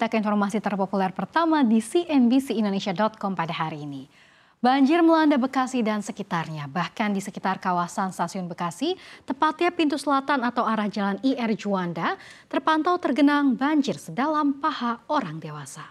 kita ke informasi terpopuler pertama di cnbcindonesia.com pada hari ini. Banjir melanda Bekasi dan sekitarnya, bahkan di sekitar kawasan Stasiun Bekasi, tepatnya pintu selatan atau arah Jalan IR Juanda, terpantau tergenang banjir sedalam paha orang dewasa.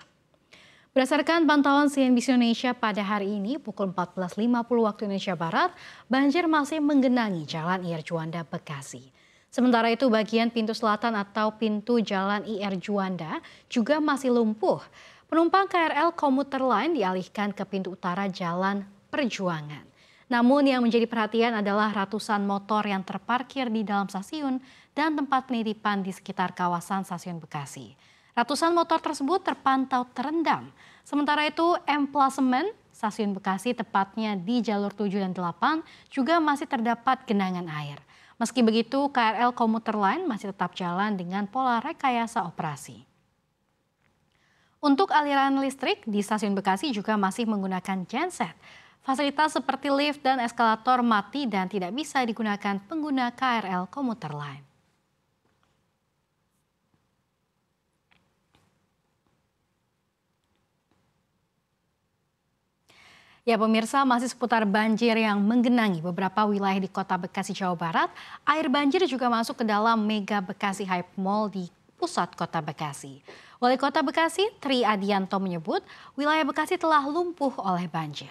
Berdasarkan pantauan CNBC Indonesia pada hari ini, pukul 14.50 waktu Indonesia Barat, banjir masih menggenangi Jalan IR Juanda, Bekasi. Sementara itu bagian pintu selatan atau pintu Jalan IR Juanda juga masih lumpuh. Penumpang KRL komuter lain dialihkan ke pintu utara Jalan Perjuangan. Namun yang menjadi perhatian adalah ratusan motor yang terparkir di dalam stasiun dan tempat penitipan di sekitar kawasan Stasiun Bekasi. Ratusan motor tersebut terpantau terendam. Sementara itu emplasemen Stasiun Bekasi tepatnya di jalur 7 dan 8 juga masih terdapat genangan air. Meski begitu, KRL komuter lain masih tetap jalan dengan pola rekayasa operasi. Untuk aliran listrik di Stasiun Bekasi juga masih menggunakan genset. Fasilitas seperti lift dan eskalator mati dan tidak bisa digunakan pengguna KRL komuter lain. Ya pemirsa, masih seputar banjir yang menggenangi beberapa wilayah di Kota Bekasi, Jawa Barat. Air banjir juga masuk ke dalam Mega Bekasi Hype Mall di pusat Kota Bekasi. Wali Kota Bekasi, Tri Adianto menyebut wilayah Bekasi telah lumpuh oleh banjir.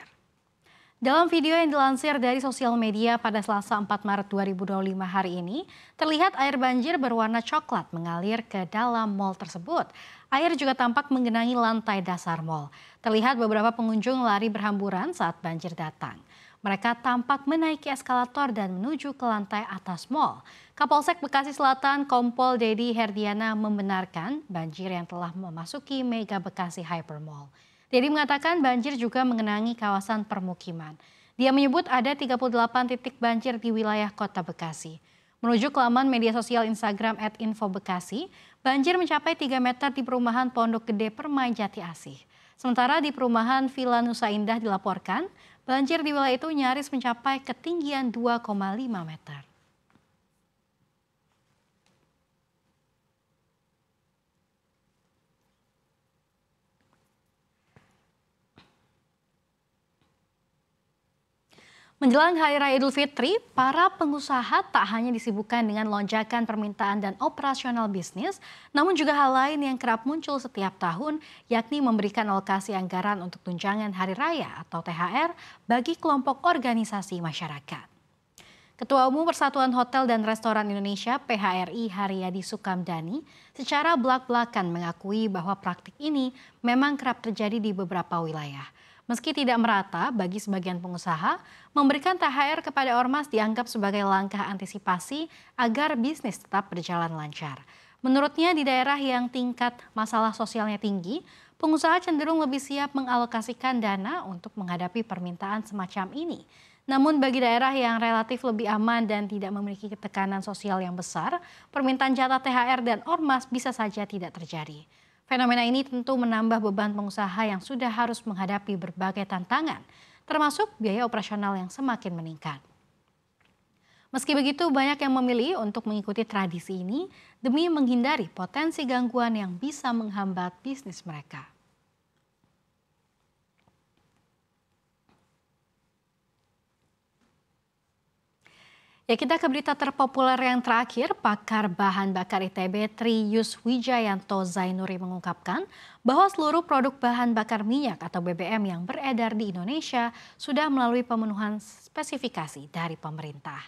Dalam video yang dilansir dari sosial media pada Selasa 4 Maret 2025 hari ini, terlihat air banjir berwarna coklat mengalir ke dalam mal tersebut. Air juga tampak menggenangi lantai dasar mal. Terlihat beberapa pengunjung lari berhamburan saat banjir datang. Mereka tampak menaiki eskalator dan menuju ke lantai atas mal. Kapolsek Bekasi Selatan Kompol Dedi Herdiana membenarkan banjir yang telah memasuki Mega Bekasi Hyper Mall. Dedi mengatakan banjir juga mengenangi kawasan permukiman. Dia menyebut ada 38 titik banjir di wilayah Kota Bekasi. Menuju ke laman media sosial Instagram @infobekasi, banjir mencapai 3 meter di perumahan Pondok Gede Permai Jati Asih. Sementara di perumahan Villa Nusa Indah dilaporkan, banjir di wilayah itu nyaris mencapai ketinggian 2,5 meter. Menjelang Hari Raya Idul Fitri, para pengusaha tak hanya disibukkan dengan lonjakan permintaan dan operasional bisnis, namun juga hal lain yang kerap muncul setiap tahun, yakni memberikan alokasi anggaran untuk tunjangan Hari Raya atau THR bagi kelompok organisasi masyarakat. Ketua Umum Persatuan Hotel dan Restoran Indonesia (PHRI) Haryadi Sukamdani secara belak-belakan mengakui bahwa praktik ini memang kerap terjadi di beberapa wilayah. Meski tidak merata bagi sebagian pengusaha, memberikan THR kepada ormas dianggap sebagai langkah antisipasi agar bisnis tetap berjalan lancar. Menurutnya di daerah yang tingkat masalah sosialnya tinggi, pengusaha cenderung lebih siap mengalokasikan dana untuk menghadapi permintaan semacam ini. Namun bagi daerah yang relatif lebih aman dan tidak memiliki tekanan sosial yang besar, permintaan jatah THR dan ormas bisa saja tidak terjadi. Fenomena ini tentu menambah beban pengusaha yang sudah harus menghadapi berbagai tantangan, termasuk biaya operasional yang semakin meningkat. Meski begitu, banyak yang memilih untuk mengikuti tradisi ini demi menghindari potensi gangguan yang bisa menghambat bisnis mereka. Ya, kita ke berita terpopuler yang terakhir. Pakar bahan bakar ITB Tri Yuswijayanto Zainuri mengungkapkan bahwa seluruh produk bahan bakar minyak atau BBM yang beredar di Indonesia sudah melalui pemenuhan spesifikasi dari pemerintah.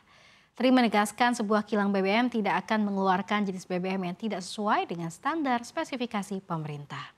Tri menegaskan sebuah kilang BBM tidak akan mengeluarkan jenis BBM yang tidak sesuai dengan standar spesifikasi pemerintah.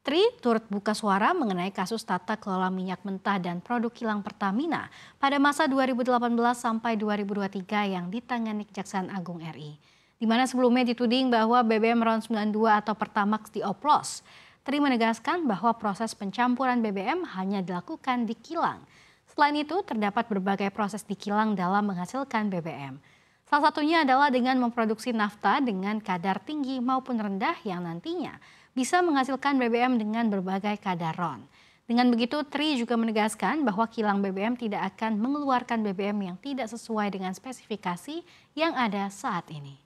Tri turut buka suara mengenai kasus tata kelola minyak mentah dan produk kilang Pertamina pada masa 2018 sampai 2023 yang ditangani Kejaksaan Agung RI. Di mana sebelumnya dituding bahwa BBM RON 92 atau Pertamax dioplos. Tri menegaskan bahwa proses pencampuran BBM hanya dilakukan di kilang. Selain itu terdapat berbagai proses di kilang dalam menghasilkan BBM. Salah satunya adalah dengan memproduksi nafta dengan kadar tinggi maupun rendah yang nantinya bisa menghasilkan BBM dengan berbagai kadar RON. Dengan begitu, Tri juga menegaskan bahwa kilang BBM tidak akan mengeluarkan BBM yang tidak sesuai dengan spesifikasi yang ada saat ini.